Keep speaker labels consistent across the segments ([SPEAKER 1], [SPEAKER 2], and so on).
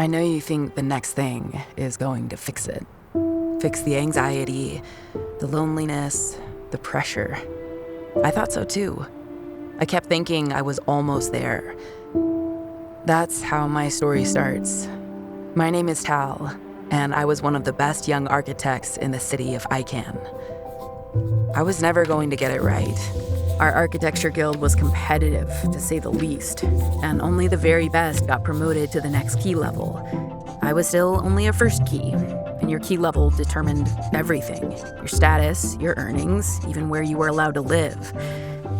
[SPEAKER 1] know you think the next thing is going to fix it. Fix the anxiety, the loneliness, the pressure. I thought so too. I kept thinking I was almost there. That's how my story starts. My name is Tal, and I was one of the best young architects in the city of Icahn. I was never going to get it right. Our architecture guild was competitive, to say the least, and only the very best got promoted to the next key level. I was still only a first key, and your key level determined everything. Your status, your earnings, even where you were allowed to live.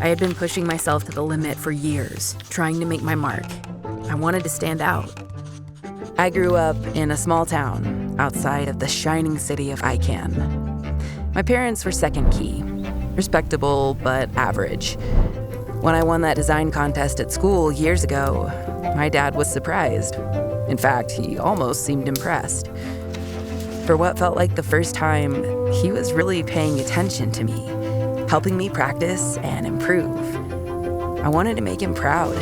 [SPEAKER 1] I had been pushing myself to the limit for years, trying to make my mark. I wanted to stand out. I grew up in a small town outside of the shining city of Icahn. My parents were second key, respectable but average. When I won that design contest at school years ago, my dad was surprised. In fact, he almost seemed impressed. For what felt like the first time, he was really paying attention to me, helping me practice and improve. I wanted to make him proud.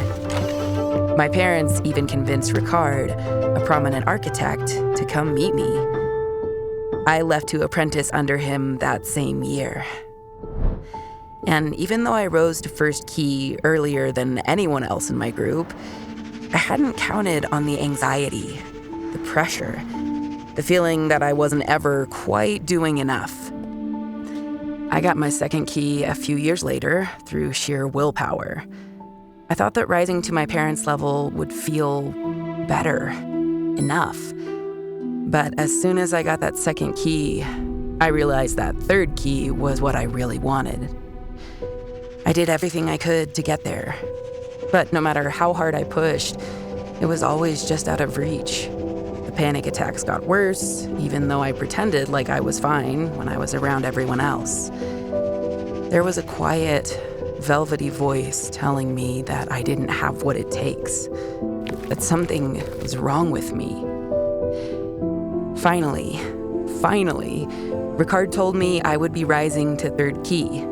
[SPEAKER 1] My parents even convinced Ricard, a prominent architect, to come meet me. I left to apprentice under him that same year. And even though I rose to first key earlier than anyone else in my group, I hadn't counted on the anxiety, the pressure, the feeling that I wasn't ever quite doing enough. I got my second key a few years later through sheer willpower. I thought that rising to my parents' level would feel better, enough. But as soon as I got that second key, I realized that third key was what I really wanted. I did everything I could to get there. But no matter how hard I pushed, it was always just out of reach. The panic attacks got worse, even though I pretended like I was fine when I was around everyone else. There was a quiet, velvety voice telling me that I didn't have what it takes, that something was wrong with me. Finally, Ricard told me I would be rising to third key.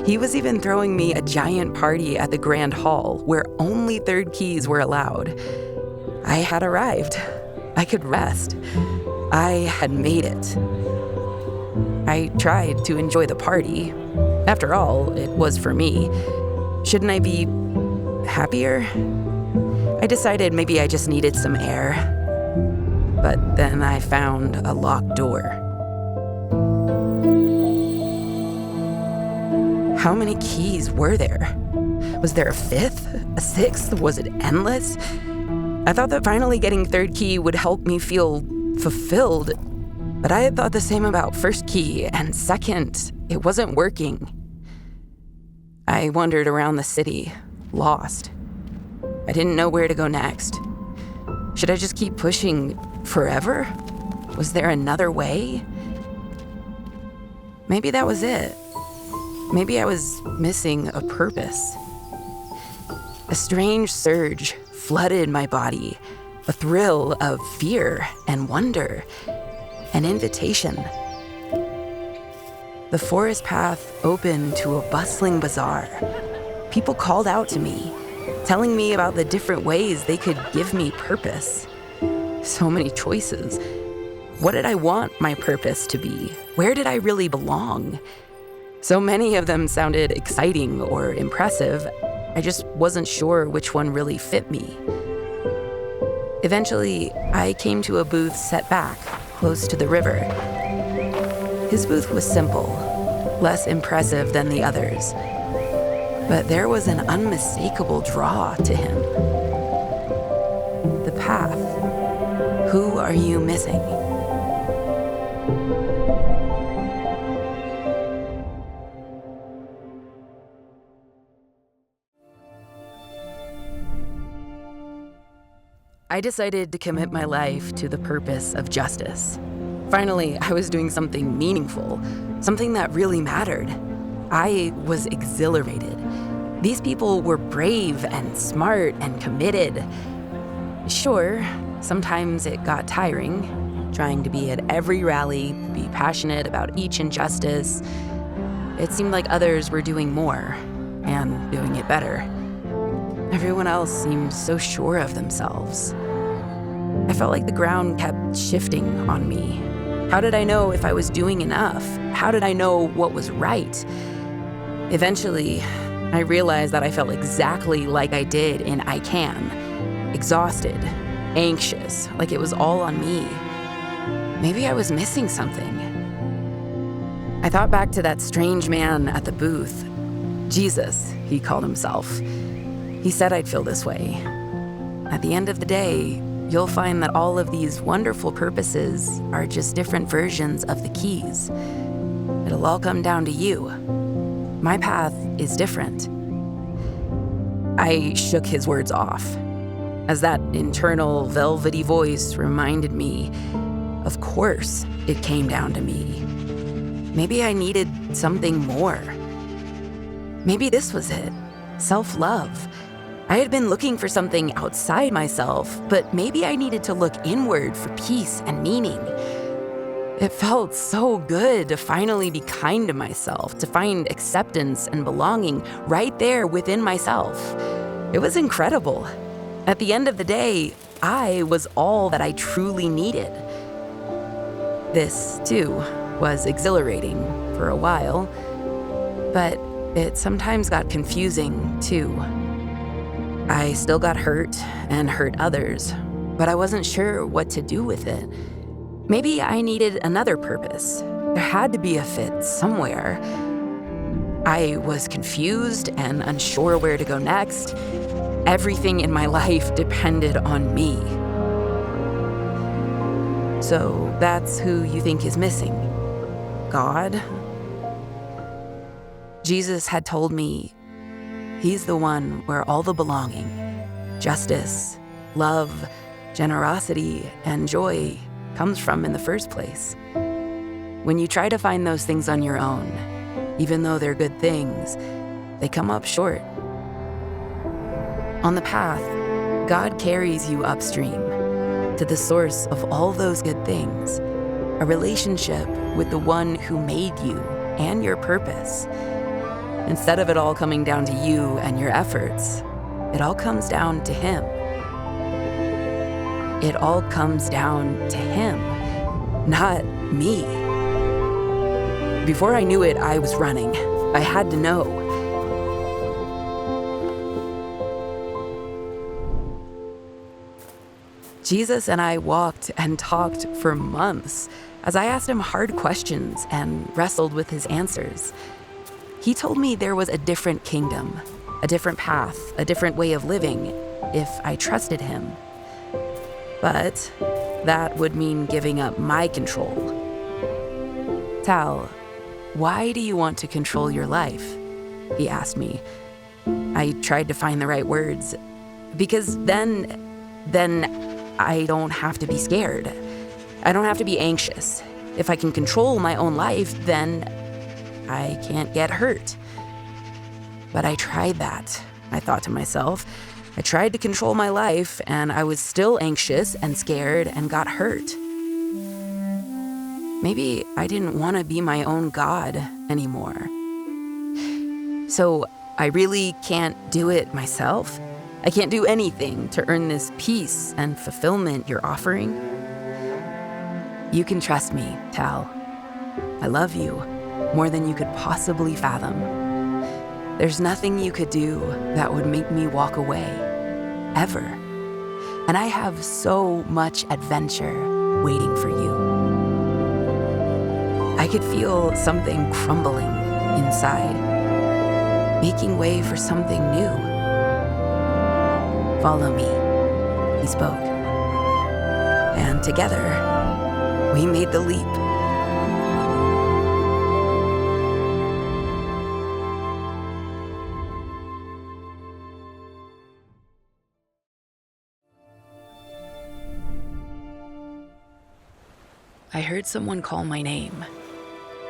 [SPEAKER 1] He was even throwing me a giant party at the Grand Hall where only third keys were allowed. I had arrived. I could rest. I had made it. I tried to enjoy the party. After all, it was for me. Shouldn't I be happier? I decided maybe I just needed some air. But then I found a locked door. How many keys were there? Was there a fifth? A sixth? Was it endless? I thought that finally getting third key would help me feel fulfilled, but I had thought the same about first key, and second, it wasn't working. I wandered around the city, lost. I didn't know where to go next. Should I just keep pushing forever? Was there another way? Maybe that was it. Maybe I was missing a purpose. A strange surge flooded my body, a thrill of fear and wonder, an invitation. The forest path opened to a bustling bazaar. People called out to me, telling me about the different ways they could give me purpose. So many choices. What did I want my purpose to be? Where did I really belong? So many of them sounded exciting or impressive. I just wasn't sure which one really fit me. Eventually, I came to a booth set back, close to the river. His booth was simple, less impressive than the others. But there was an unmistakable draw to him. The path. Who are you missing? I decided to commit my life to the purpose of justice. Finally, I was doing something meaningful, something that really mattered. I was exhilarated. These people were brave and smart and committed. Sure, sometimes it got tiring, trying to be at every rally, be passionate about each injustice. It seemed like others were doing more and doing it better. Everyone else seemed so sure of themselves. I felt like the ground kept shifting on me. How did I know if I was doing enough? How did I know what was right? Eventually, I realized that I felt exactly like I did in I Can. Exhausted, anxious, like it was all on me. Maybe I was missing something. I thought back to that strange man at the booth. Jesus, he called himself. He said I'd feel this way. At the end of the day, you'll find that all of these wonderful purposes are just different versions of the keys. It'll all come down to you. My path is different. I shook his words off, as that internal velvety voice reminded me, of course it came down to me. Maybe I needed something more. Maybe this was it, self-love. I had been looking for something outside myself, but maybe I needed to look inward for peace and meaning. It felt so good to finally be kind to myself, to find acceptance and belonging right there within myself. It was incredible. At the end of the day, I was all that I truly needed. This, too, was exhilarating for a while, but it sometimes got confusing, too. I still got hurt and hurt others, but I wasn't sure what to do with it. Maybe I needed another purpose. There had to be a fit somewhere. I was confused and unsure where to go next. Everything in my life depended on me. So that's who you think is missing? God? Jesus had told me he's the one where all the belonging, justice, love, generosity, and joy comes from in the first place. When you try to find those things on your own, even though they're good things, they come up short. On the path, God carries you upstream to the source of all those good things, a relationship with the one who made you and your purpose. Instead of it all coming down to you and your efforts, it all comes down to him. It all comes down to him, not me. Before I knew it, I was running. I had to know. Jesus and I walked and talked for months as I asked him hard questions and wrestled with his answers. He told me there was a different kingdom, a different path, a different way of living if I trusted him. But that would mean giving up my control. Tal, why do you want to control your life? He asked me. I tried to find the right words. Because then I don't have to be scared. I don't have to be anxious. If I can control my own life, then I can't get hurt. But I tried that, I thought to myself. I tried to control my life, and I was still anxious and scared and got hurt. Maybe I didn't want to be my own God anymore. So I really can't do it myself? I can't do anything to earn this peace and fulfillment you're offering? You can trust me, Tal. I love you more than you could possibly fathom. There's nothing you could do that would make me walk away, ever. And I have so much adventure waiting for you. I could feel something crumbling inside, making way for something new. Follow me, he spoke. And together, we made the leap. I heard someone call my name.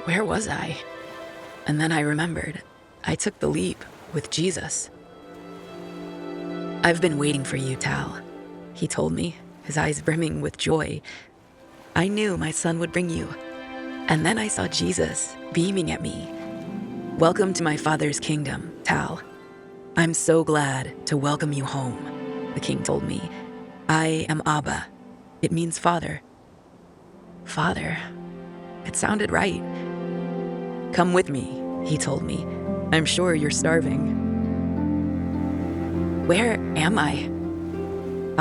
[SPEAKER 1] Where was I? And then I remembered. I took the leap with Jesus. I've been waiting for you, Tal, he told me, his eyes brimming with joy. I knew my son would bring you. And then I saw Jesus beaming at me. Welcome to my Father's kingdom, Tal. I'm so glad to welcome you home, the king told me. I am Abba, It means father. Father. It sounded right. Come with me, he told me. I'm sure you're starving. Where am I?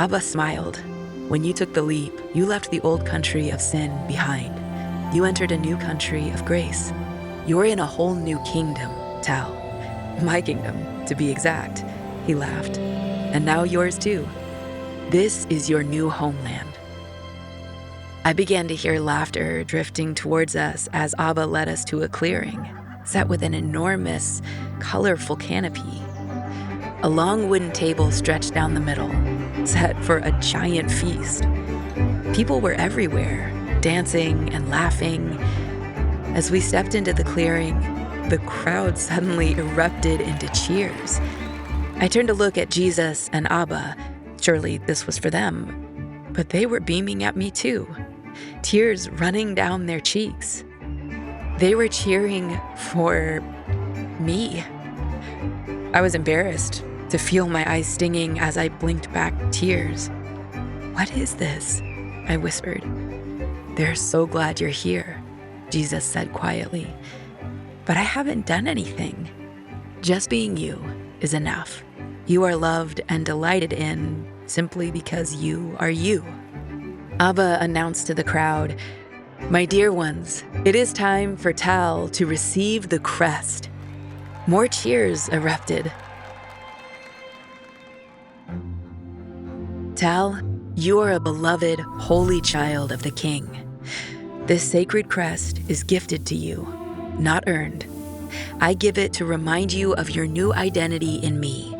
[SPEAKER 1] Abba smiled. When you took the leap, you left the old country of sin behind. You entered a new country of grace. You're in a whole new kingdom, Tal. My kingdom, to be exact, he laughed. And now yours too. This is your new homeland. I began to hear laughter drifting towards us as Abba led us to a clearing, set with an enormous, colorful canopy. A long wooden table stretched down the middle, set for a giant feast. People were everywhere, dancing and laughing. As we stepped into the clearing, the crowd suddenly erupted into cheers. I turned to look at Jesus and Abba. Surely this was for them. But they were beaming at me too, tears running down their cheeks. They were cheering for me. I was embarrassed to feel my eyes stinging as I blinked back tears. What is this? I whispered. They're so glad you're here, Jesus said quietly. But I haven't done anything. Just being you is enough. You are loved and delighted in simply because you are you. Abba announced to the crowd, my dear ones, it is time for Tal to receive the crest. More cheers erupted. Tal, you are a beloved, holy child of the King. This sacred crest is gifted to you, not earned. I give it to remind you of your new identity in me,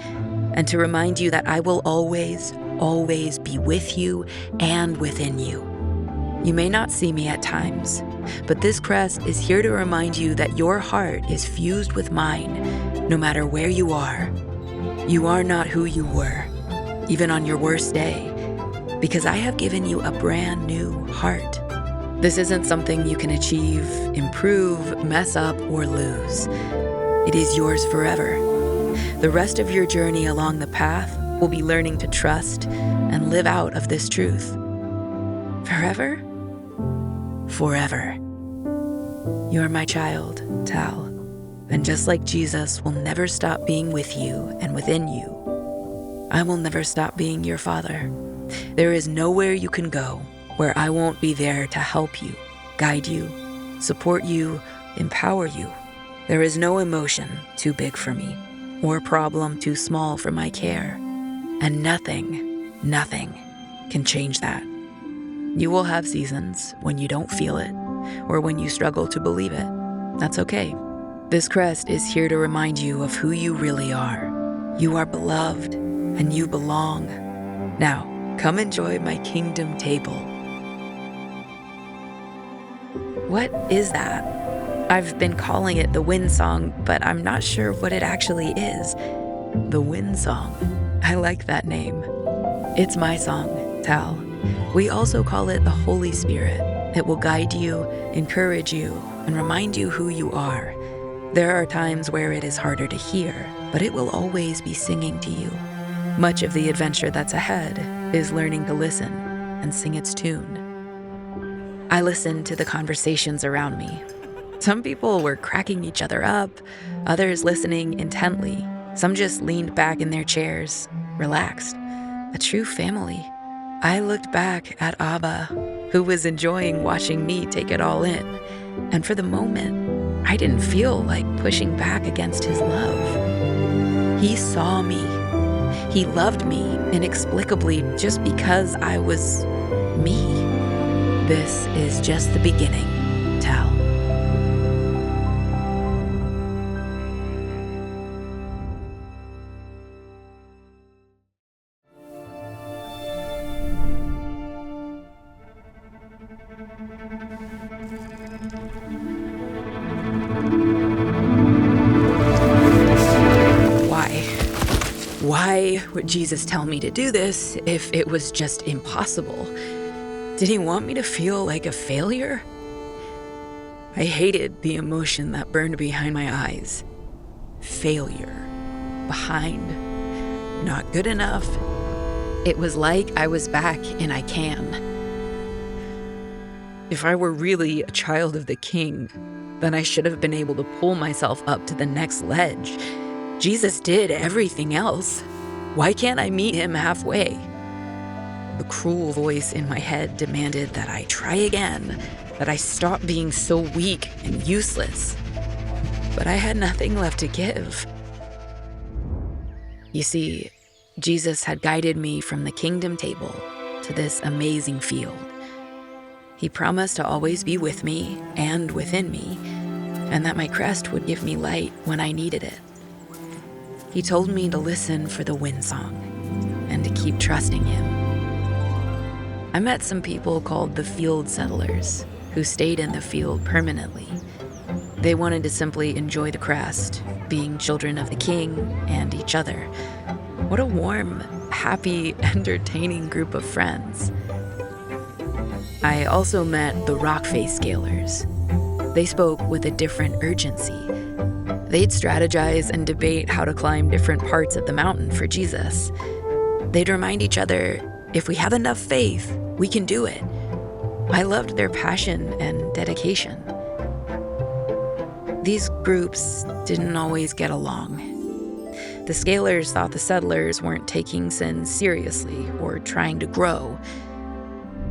[SPEAKER 1] and to remind you that I will always, always be with you and within you. You may not see me at times, but this crest is here to remind you that your heart is fused with mine, no matter where you are. You are not who you were, even on your worst day, because I have given you a brand new heart. This isn't something you can achieve, improve, mess up, or lose. It is yours forever. The rest of your journey along the path will be learning to trust and live out of this truth. Forever? Forever. You're my child, Tal. And just like Jesus will never stop being with you and within you, I will never stop being your father. There is nowhere you can go where I won't be there to help you, guide you, support you, empower you. There is no emotion too big for me, or problem too small for my care. And nothing can change that. You will have seasons when you don't feel it, or when you struggle to believe it. That's okay. This crest is here to remind you of who you really are. You are beloved, and you belong. Now, come enjoy my kingdom table. What is that? I've been calling it the wind song, but I'm not sure what it actually is. The wind song. I like that name. It's my song, Tal. We also call it the Holy Spirit. It will guide you, encourage you, and remind you who you are. There are times where it is harder to hear, but it will always be singing to you. Much of the adventure that's ahead is learning to listen and sing its tune. I listened to the conversations around me. Some people were cracking each other up, others listening intently. Some just leaned back in their chairs, relaxed. A true family. I looked back at Abba, who was enjoying watching me take it all in. And for the moment, I didn't feel like pushing back against his love. He saw me. He loved me inexplicably just because I was me. This is just the beginning, Tal. Why would Jesus tell me to do this if it was just impossible? Did he want me to feel like a failure? I hated the emotion that burned behind my eyes. Failure. Behind. Not good enough. It was like I was back in I can. If I were really a child of the King, then I should have been able to pull myself up to the next ledge. Jesus did everything else. Why can't I meet him halfway? The cruel voice in my head demanded that I try again, that I stop being so weak and useless. But I had nothing left to give. You see, Jesus had guided me from the kingdom table to this amazing field. He promised to always be with me and within me, and that my crest would give me light when I needed it. He told me to listen for the wind song and to keep trusting him. I met some people called the field settlers who stayed in the field permanently. They wanted to simply enjoy the crest, being children of the King and each other. What a warm, happy, entertaining group of friends. I also met the Rockface Scalers. They spoke with a different urgency. They'd strategize and debate how to climb different parts of the mountain for Jesus. They'd remind each other, if we have enough faith, we can do it. I loved their passion and dedication. These groups didn't always get along. The Scalers thought the settlers weren't taking sin seriously or trying to grow.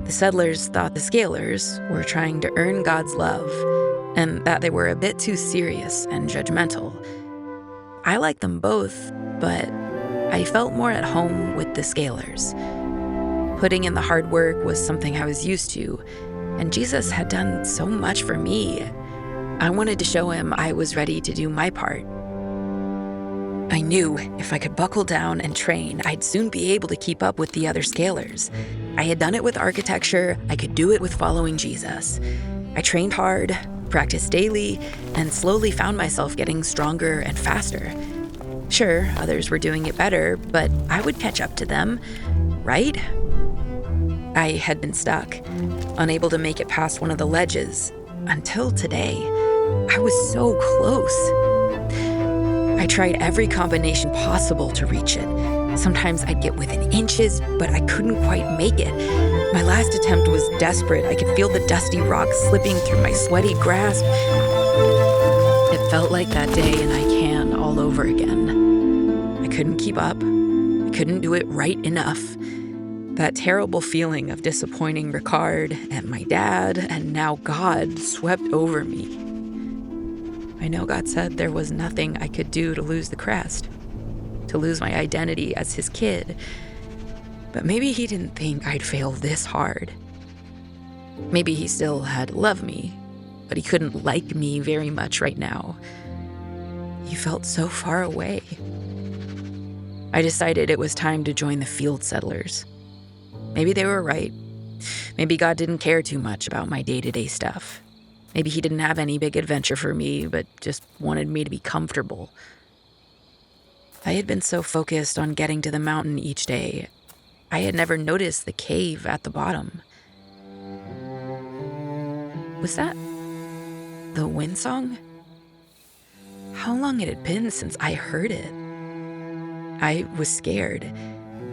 [SPEAKER 1] The settlers thought the Scalers were trying to earn God's love and that they were a bit too serious and judgmental. I liked them both, but I felt more at home with the Scalers. Putting in the hard work was something I was used to, and Jesus had done so much for me. I wanted to show him I was ready to do my part. I knew if I could buckle down and train, I'd soon be able to keep up with the other Scalers. I had done it with architecture, I could do it with following Jesus. I trained hard, practiced daily, and slowly found myself getting stronger and faster. Sure, others were doing it better, but I would catch up to them, right? I had been stuck, unable to make it past one of the ledges, until today. I was so close. I tried every combination possible to reach it. Sometimes I'd get within inches, but I couldn't quite make it. My last attempt was desperate. I could feel the dusty rocks slipping through my sweaty grasp. It felt like that day in I Can all over again. I couldn't keep up. I couldn't do it right enough. That terrible feeling of disappointing Ricard and my dad and now God swept over me. I know God said there was nothing I could do to lose the crest, to lose my identity as his kid. But maybe he didn't think I'd fail this hard. Maybe he still had loved me, but he couldn't like me very much right now. He felt so far away. I decided it was time to join the field settlers. Maybe they were right. Maybe God didn't care too much about my day-to-day stuff. Maybe he didn't have any big adventure for me, but just wanted me to be comfortable. I had been so focused on getting to the mountain each day, I had never noticed the cave at the bottom. Was that the wind song? How long it had been since I heard it? I was scared.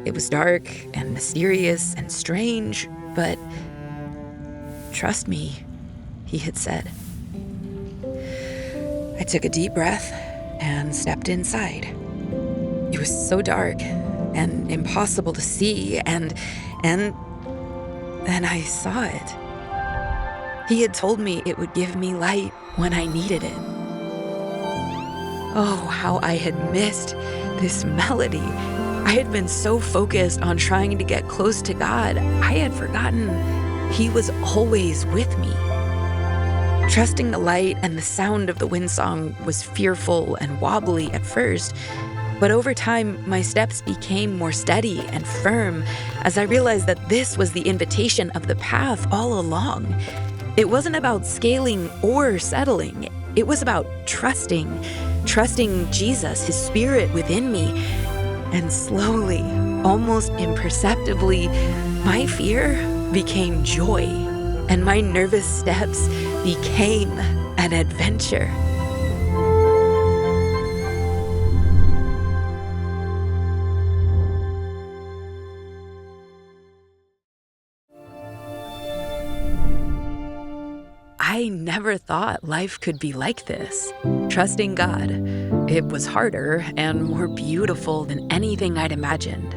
[SPEAKER 1] It was dark and mysterious and strange, but trust me, he had said. I took a deep breath and stepped inside. It was so dark and impossible to see, and then I saw it. He had told me it would give me light when I needed it. Oh, how I had missed this melody. I had been so focused on trying to get close to God, I had forgotten he was always with me. Trusting the light and the sound of the wind song was fearful and wobbly at first, but over time, my steps became more steady and firm as I realized that this was the invitation of the path all along. It wasn't about scaling or settling. It was about trusting Jesus, his spirit within me. And slowly, almost imperceptibly, my fear became joy, and my nervous steps became an adventure. I never thought life could be like this. Trusting God, it was harder and more beautiful than anything I'd imagined.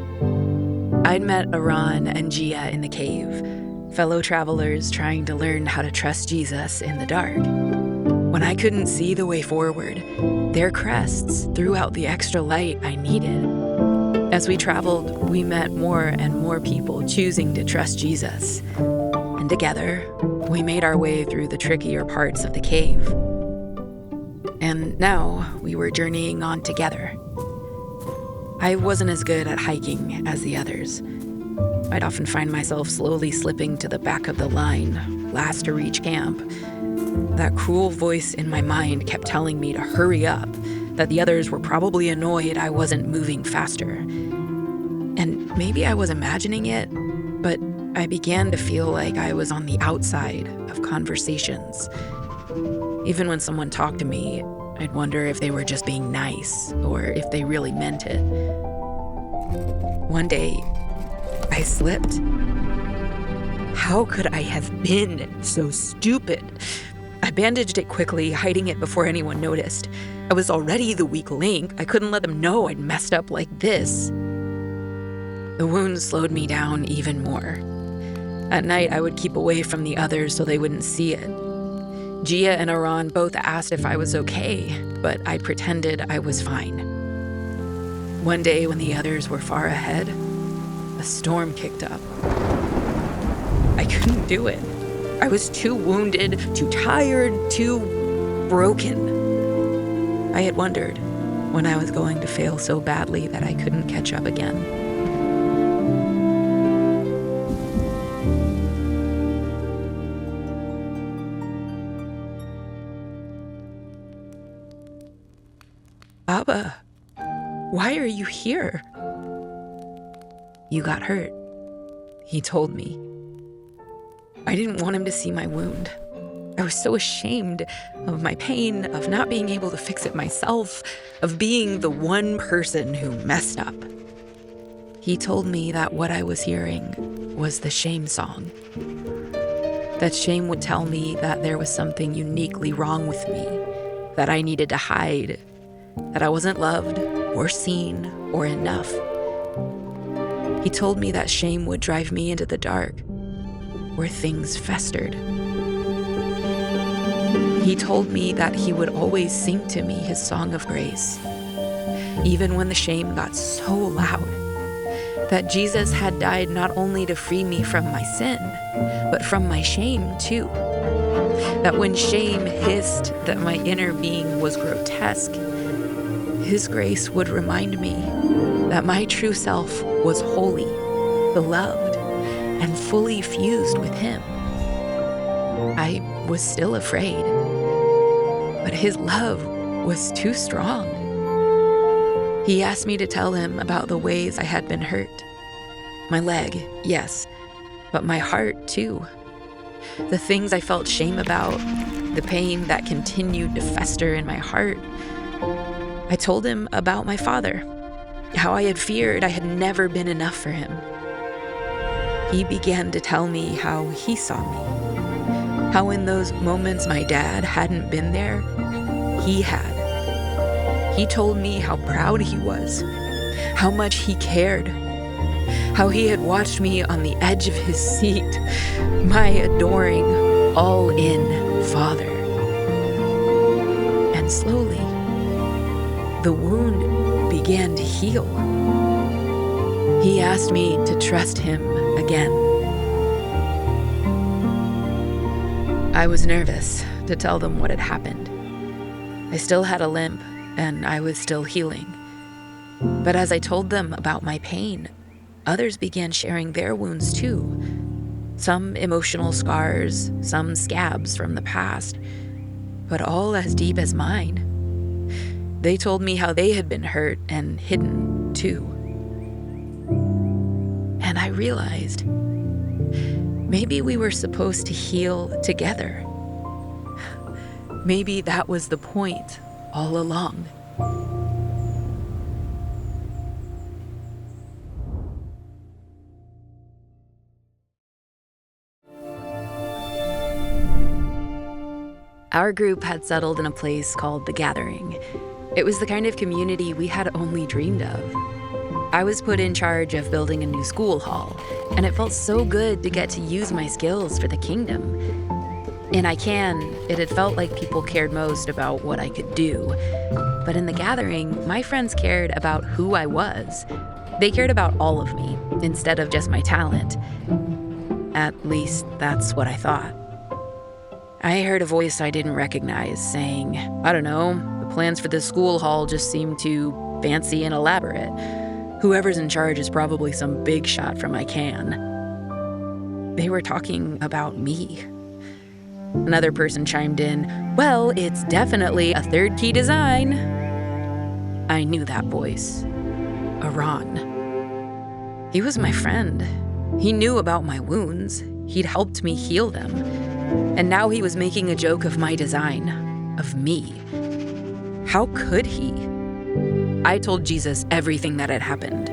[SPEAKER 1] I'd met Aran and Gia in the cave, fellow travelers trying to learn how to trust Jesus in the dark. When I couldn't see the way forward, their crests threw out the extra light I needed. As we traveled, we met more and more people choosing to trust Jesus. And together, we made our way through the trickier parts of the cave. And now we were journeying on together. I wasn't as good at hiking as the others. I'd often find myself slowly slipping to the back of the line, last to reach camp. That cruel voice in my mind kept telling me to hurry up, that the others were probably annoyed I wasn't moving faster. And maybe I was imagining it, but I began to feel like I was on the outside of conversations. Even when someone talked to me, I'd wonder if they were just being nice or if they really meant it. One day, I slipped. How could I have been so stupid? I bandaged it quickly, hiding it before anyone noticed. I was already the weak link. I couldn't let them know I'd messed up like this. The wound slowed me down even more. At night, I would keep away from the others so they wouldn't see it. Gia and Aran both asked if I was okay, but I pretended I was fine. One day, when the others were far ahead, a storm kicked up. I couldn't do it. I was too wounded, too tired, too broken. I had wondered when I was going to fail so badly that I couldn't catch up again. Abba, why are you here? You got hurt, he told me. I didn't want him to see my wound. I was so ashamed of my pain, of not being able to fix it myself, of being the one person who messed up. He told me that what I was hearing was the shame song. That shame would tell me that there was something uniquely wrong with me, that I needed to hide, that I wasn't loved or seen or enough. He told me that shame would drive me into the dark, where things festered. He told me that he would always sing to me his song of grace, even when the shame got so loud. That Jesus had died not only to free me from my sin, but from my shame too. That when shame hissed that my inner being was grotesque, his grace would remind me that my true self was holy, beloved, and fully fused with him. I was still afraid, but his love was too strong. He asked me to tell him about the ways I had been hurt. My leg, yes, but my heart too. The things I felt shame about, the pain that continued to fester in my heart. I told him about my father, how I had feared I had never been enough for him. He began to tell me how he saw me, how in those moments my dad hadn't been there, he had. He told me how proud he was, how much he cared, how he had watched me on the edge of his seat, my adoring, all-in father. And slowly, the wound began to heal. He asked me to trust him again. I was nervous to tell them what had happened. I still had a limp, and I was still healing. But as I told them about my pain, others began sharing their wounds too. Some emotional scars, some scabs from the past, but all as deep as mine. They told me how they had been hurt and hidden too. And I realized maybe we were supposed to heal together. Maybe that was the point all along. Our group had settled in a place called The Gathering. It was the kind of community we had only dreamed of. I was put in charge of building a new school hall, and it felt so good to get to use my skills for the kingdom. In it had felt like people cared most about what I could do. But in The Gathering, my friends cared about who I was. They cared about all of me, instead of just my talent. At least, that's what I thought. I heard a voice I didn't recognize saying, "I don't know, the plans for this school hall just seem too fancy and elaborate. Whoever's in charge is probably some big shot from my can." They were talking about me. Another person chimed in, "Well, it's definitely a third key design." I knew that voice. Aran. He was my friend. He knew about my wounds. He'd helped me heal them. And now he was making a joke of my design, of me. How could he? I told Jesus everything that had happened.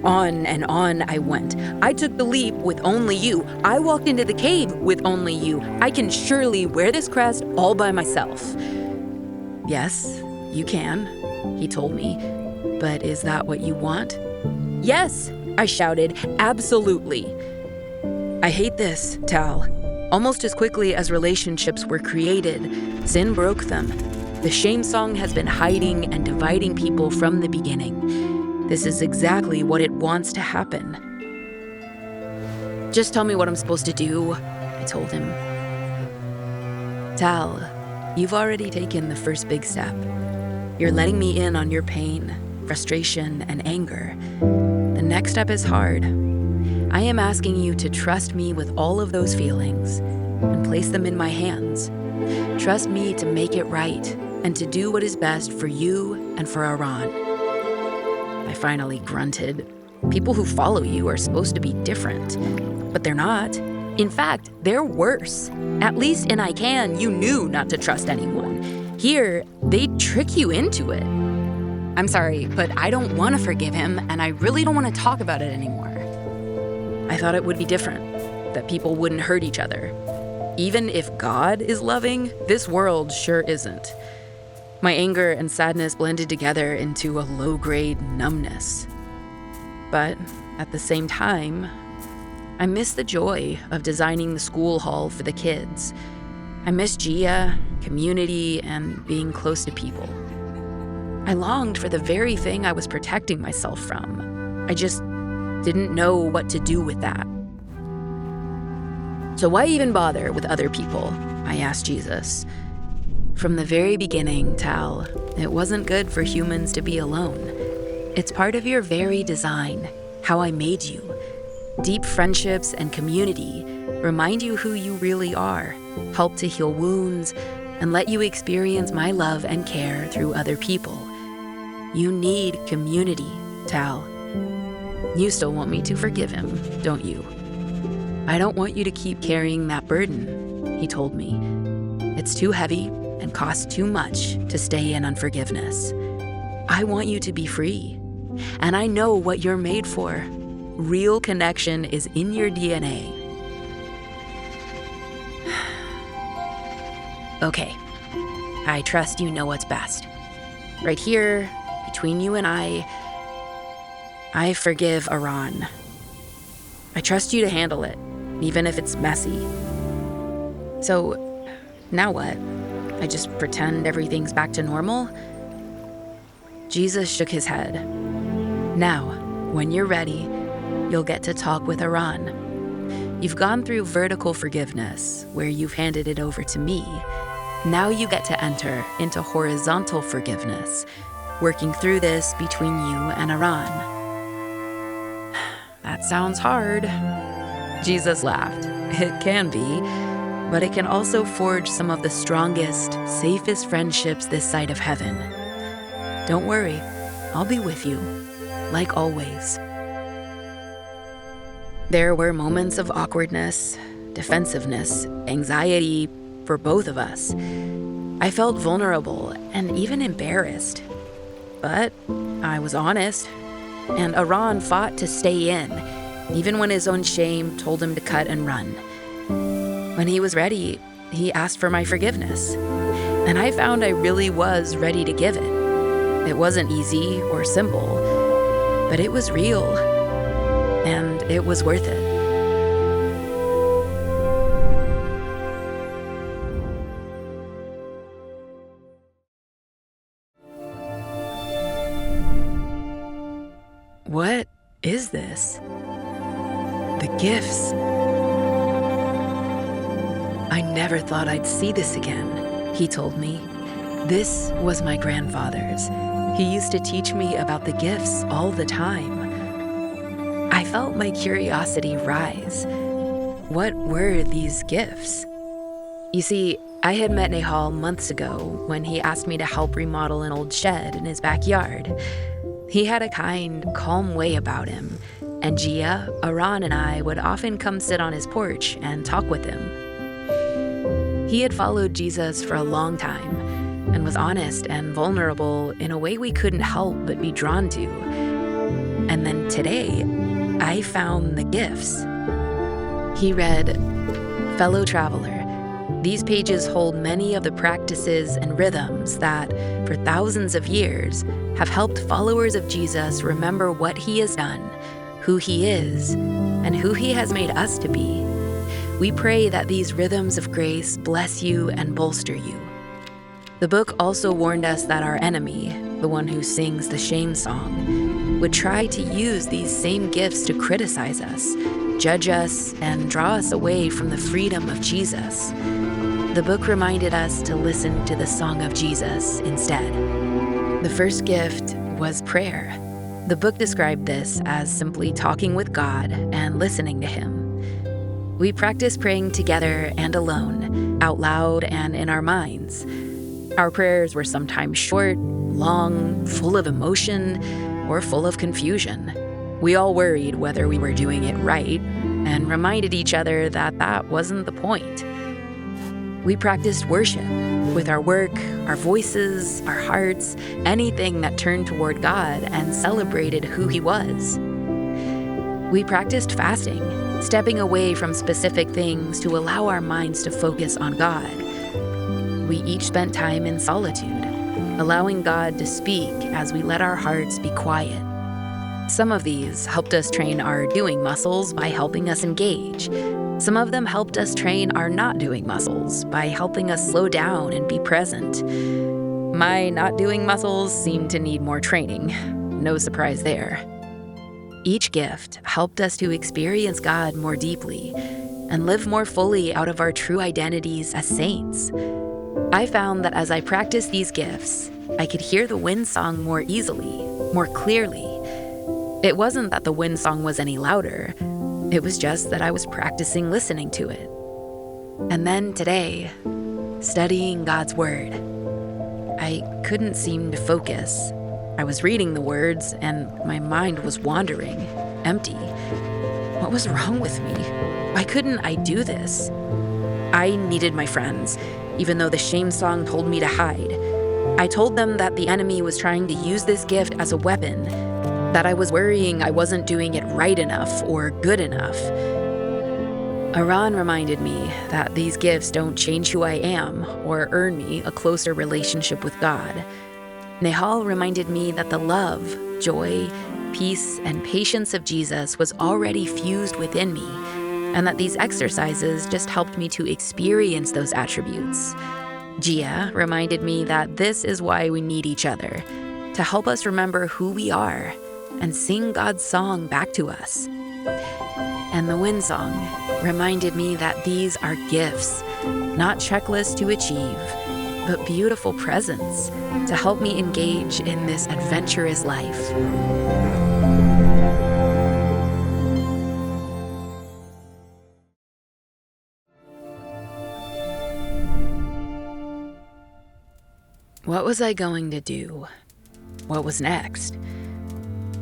[SPEAKER 1] On and on I went. I took the leap with only you. I walked into the cave with only you. I can surely wear this crest all by myself. Yes, you can, he told me. But is that what you want? Yes, I shouted, absolutely. I hate this, Tal. Almost as quickly as relationships were created, sin broke them. The shame song has been hiding and dividing people from the beginning. This is exactly what it wants to happen. Just tell me what I'm supposed to do, I told him. Tal, you've already taken the first big step. You're letting me in on your pain, frustration, and anger. The next step is hard. I am asking you to trust me with all of those feelings and place them in my hands. Trust me to make it right and to do what is best for you and for Aran. I finally grunted. People who follow you are supposed to be different, but they're not. In fact, they're worse. At least in you knew not to trust anyone. Here, they trick you into it. I'm sorry, but I don't want to forgive him, and I really don't want to talk about it anymore. I thought it would be different, that people wouldn't hurt each other. Even if God is loving, this world sure isn't. My anger and sadness blended together into a low-grade numbness. But at the same time, I miss the joy of designing the school hall for the kids. I miss Gia, community, and being close to people. I longed for the very thing I was protecting myself from. I just didn't know what to do with that. So why even bother with other people? I asked Jesus. From the very beginning, Tal, it wasn't good for humans to be alone. It's part of your very design, how I made you. Deep friendships and community remind you who you really are, help to heal wounds, and let you experience my love and care through other people. You need community, Tal. You still want me to forgive him, don't you? I don't want you to keep carrying that burden, he told me. It's too heavy and costs too much to stay in unforgiveness. I want you to be free, and I know what you're made for. Real connection is in your DNA. Okay, I trust you know what's best. Right here, between you and I forgive Aran. I trust you to handle it, even if it's messy. So, now what? I just pretend everything's back to normal? Jesus shook his head. Now, when you're ready, you'll get to talk with Aran. You've gone through vertical forgiveness, where you've handed it over to me. Now you get to enter into horizontal forgiveness, working through this between you and Aran. That sounds hard. Jesus laughed. It can be, but it can also forge some of the strongest, safest friendships this side of heaven. Don't worry, I'll be with you, like always. There were moments of awkwardness, defensiveness, anxiety for both of us. I felt vulnerable and even embarrassed. But I was honest, and Aran fought to stay in, even when his own shame told him to cut and run. When he was ready, he asked for my forgiveness. And I found I really was ready to give it. It wasn't easy or simple, but it was real, and it was worth it. What is this? The gifts. I never thought I'd see this again, he told me. This was my grandfather's. He used to teach me about the gifts all the time. I felt my curiosity rise. What were these gifts? You see, I had met Nehal months ago when he asked me to help remodel an old shed in his backyard. He had a kind, calm way about him, and Gia, Aran, and I would often come sit on his porch and talk with him. He had followed Jesus for a long time and was honest and vulnerable in a way we couldn't help but be drawn to. And then today, I found the gifts. He read, "Fellow traveler, these pages hold many of the practices and rhythms that, for thousands of years, have helped followers of Jesus remember what he has done, who he is, and who he has made us to be. We pray that these rhythms of grace bless you and bolster you." The book also warned us that our enemy, the one who sings the shame song, would try to use these same gifts to criticize us, judge us, and draw us away from the freedom of Jesus. The book reminded us to listen to the song of Jesus instead. The first gift was prayer. The book described this as simply talking with God and listening to him. We practice praying together and alone, out loud and in our minds. Our prayers were sometimes short, long, full of emotion, or full of confusion. We all worried whether we were doing it right and reminded each other that that wasn't the point. We practiced worship with our work, our voices, our hearts, anything that turned toward God and celebrated who he was. We practiced fasting, stepping away from specific things to allow our minds to focus on God. We each spent time in solitude, allowing God to speak as we let our hearts be quiet. Some of these helped us train our doing muscles by helping us engage. Some of them helped us train our not doing muscles by helping us slow down and be present. My not doing muscles seemed to need more training. No surprise there. Each gift helped us to experience God more deeply and live more fully out of our true identities as saints. I found that as I practiced these gifts, I could hear the wind song more easily, more clearly. It wasn't that the wind song was any louder. It was just that I was practicing listening to it. And then today, studying God's Word, I couldn't seem to focus. I was reading the words and my mind was wandering, empty. What was wrong with me? Why couldn't I do this? I needed my friends, even though the shame song told me to hide. I told them that the enemy was trying to use this gift as a weapon, that I was worrying I wasn't doing it right enough or good enough. Aran reminded me that these gifts don't change who I am or earn me a closer relationship with God. Nehal reminded me that the love, joy, peace, and patience of Jesus was already fused within me, and that these exercises just helped me to experience those attributes. Gia reminded me that this is why we need each other, to help us remember who we are and sing God's song back to us. And the wind song reminded me that these are gifts, not checklists to achieve, but beautiful presents to help me engage in this adventurous life. What was I going to do? What was next?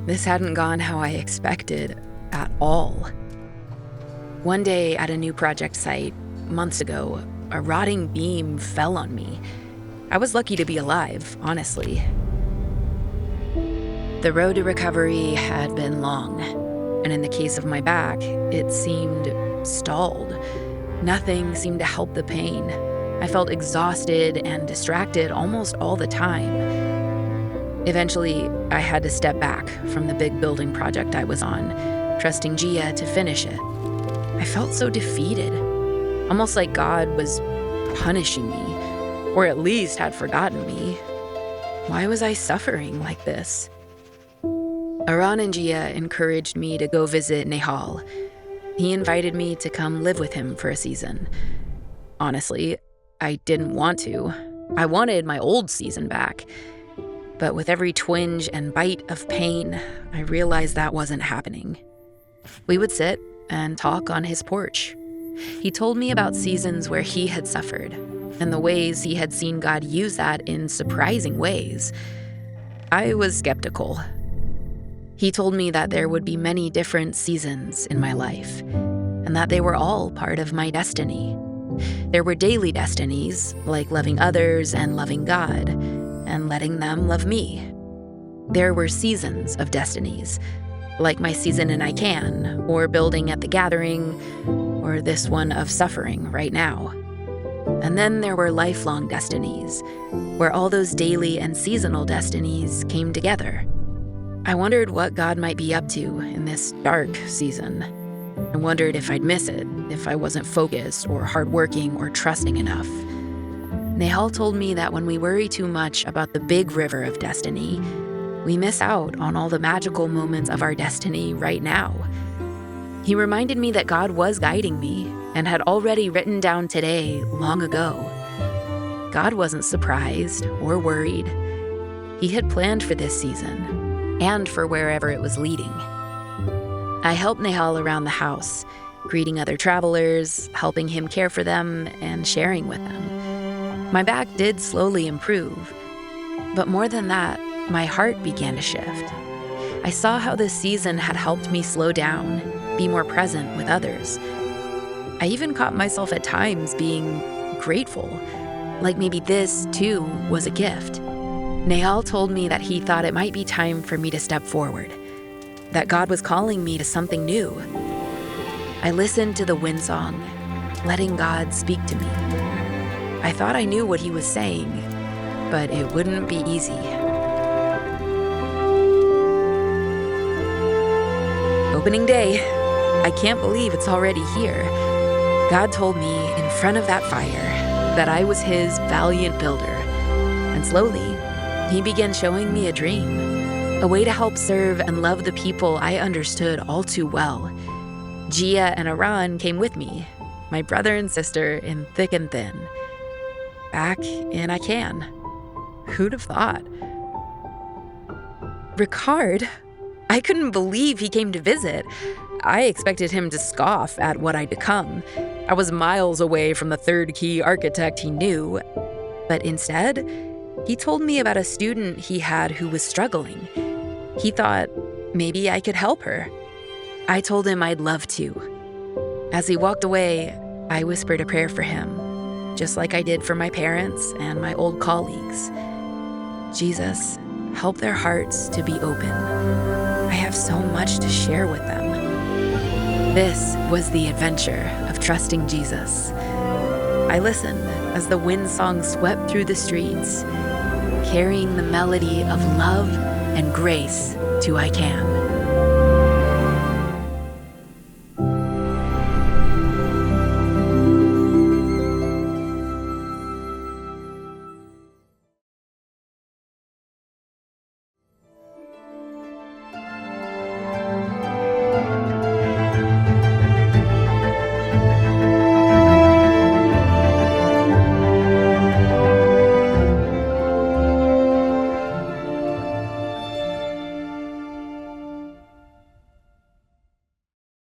[SPEAKER 1] This hadn't gone how I expected at all. One day at a new project site, months ago, a rotting beam fell on me. I was lucky to be alive, honestly. The road to recovery had been long, and in the case of my back, it seemed stalled. Nothing seemed to help the pain. I felt exhausted and distracted almost all the time. Eventually, I had to step back from the big building project I was on, trusting Gia to finish it. I felt so defeated, almost like God was punishing me, or at least had forgotten me. Why was I suffering like this? Aran and Gia encouraged me to go visit Nehal. He invited me to come live with him for a season. Honestly, I didn't want to. I wanted my old season back. But with every twinge and bite of pain, I realized that wasn't happening. We would sit and talk on his porch. He told me about seasons where he had suffered, and the ways he had seen God use that in surprising ways. I was skeptical. He told me that there would be many different seasons in my life, and that they were all part of my destiny. There were daily destinies, like loving others and loving God, and letting them love me. There were seasons of destinies, like my season in I Can, or building at the gathering, or this one of suffering right now. And then there were lifelong destinies, where all those daily and seasonal destinies came together. I wondered what God might be up to in this dark season. I wondered if I'd miss it, if I wasn't focused or hardworking or trusting enough. Nehal told me that when we worry too much about the big river of destiny, we miss out on all the magical moments of our destiny right now. He reminded me that God was guiding me and had already written down today long ago. God wasn't surprised or worried. He had planned for this season and for wherever it was leading. I helped Nehal around the house, greeting other travelers, helping him care for them, and sharing with them. My back did slowly improve, but more than that, my heart began to shift. I saw how this season had helped me slow down, be more present with others. I even caught myself at times being grateful, like maybe this, too, was a gift. Nehal told me that he thought it might be time for me to step forward, that God was calling me to something new. I listened to the wind song, letting God speak to me. I thought I knew what he was saying, but it wouldn't be easy. Opening day. I can't believe it's already here. God told me in front of that fire that I was his valiant builder. And slowly, he began showing me a dream, a way to help serve and love the people I understood all too well. Gia and Aran came with me, my brother and sister in thick and thin. Back in I Can. Who'd have thought? Ricard? I couldn't believe he came to visit. I expected him to scoff at what I'd become. I was miles away from the third key architect he knew. But instead, he told me about a student he had who was struggling. He thought maybe I could help her. I told him I'd love to. As he walked away, I whispered a prayer for him, just like I did for my parents and my old colleagues. Jesus, help their hearts to be open. I have so much to share with them. This was the adventure of trusting Jesus. I listened as the wind song swept through the streets, carrying the melody of love and grace to I Can.